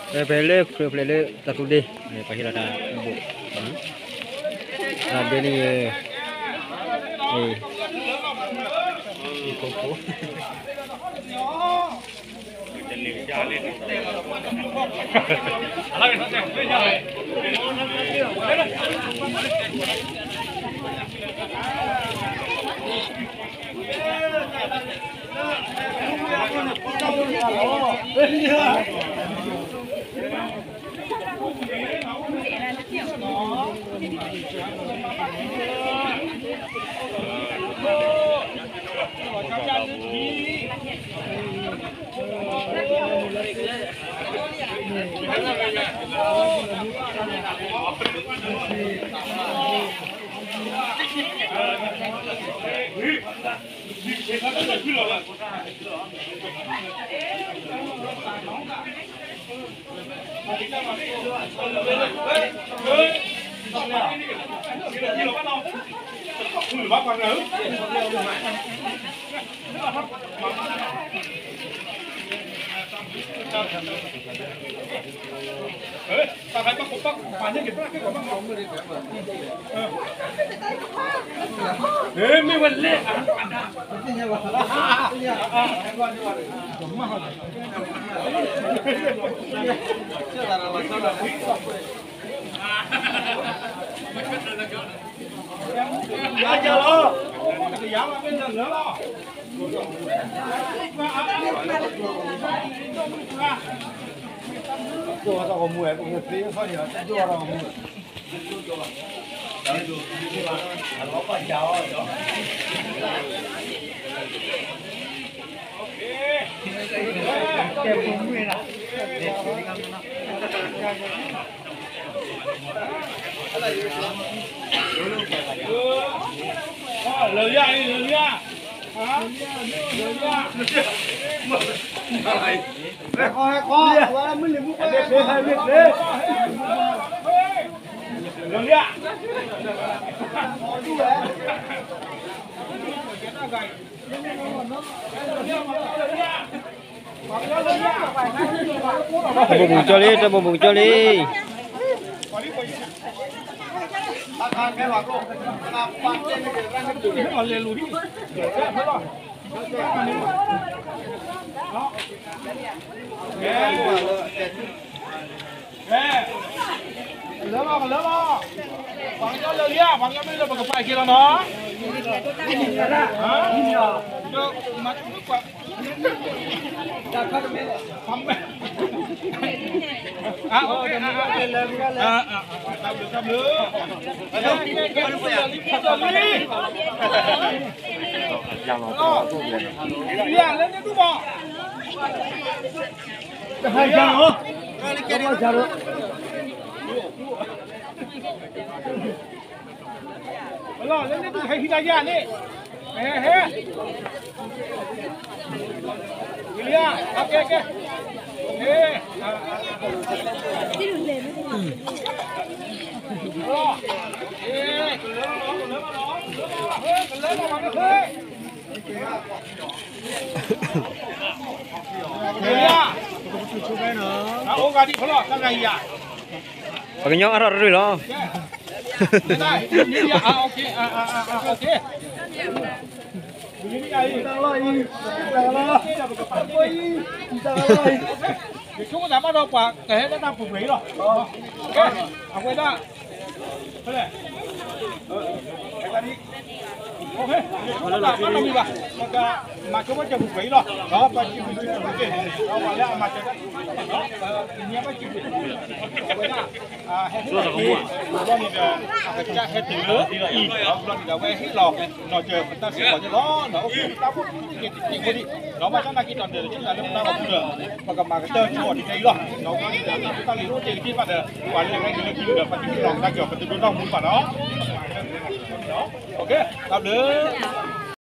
Plele satu deh. Pasti ada bubuk. Nah, ini koko. Bubung coli. Pakai nyok arah dulu loh. Chúng ta bắt đầu quả cái nó đang phục lý rồi. Ok, học quay ra. Thế này. Cái ta đi. Ok, chúng ta bắt đầu đi vào. Mà chúng ta chờ phục lý rồi. Đó, và chịu phục lý rồi. Đó, và lại mà chờ đó. Đó, nhé phải chịu phục lý. Quay ra. Hết thì cái cha hết từ nữa. Đó, là quay hết lò. Nó chờ người ta sẽ có như đó. Nó ok, ta có cái đi. Đó mà chắc là cái toàn đời chúng ta lúc ta không được. Mà cầm mà cái tơ chỉ thì thấy rồi. Nó có chúng ta lý trên cái mặt quản lý ngay cái được và cái lòng ta kiểu cái từ đó muốn vào đó. Đó. Ok, làm được.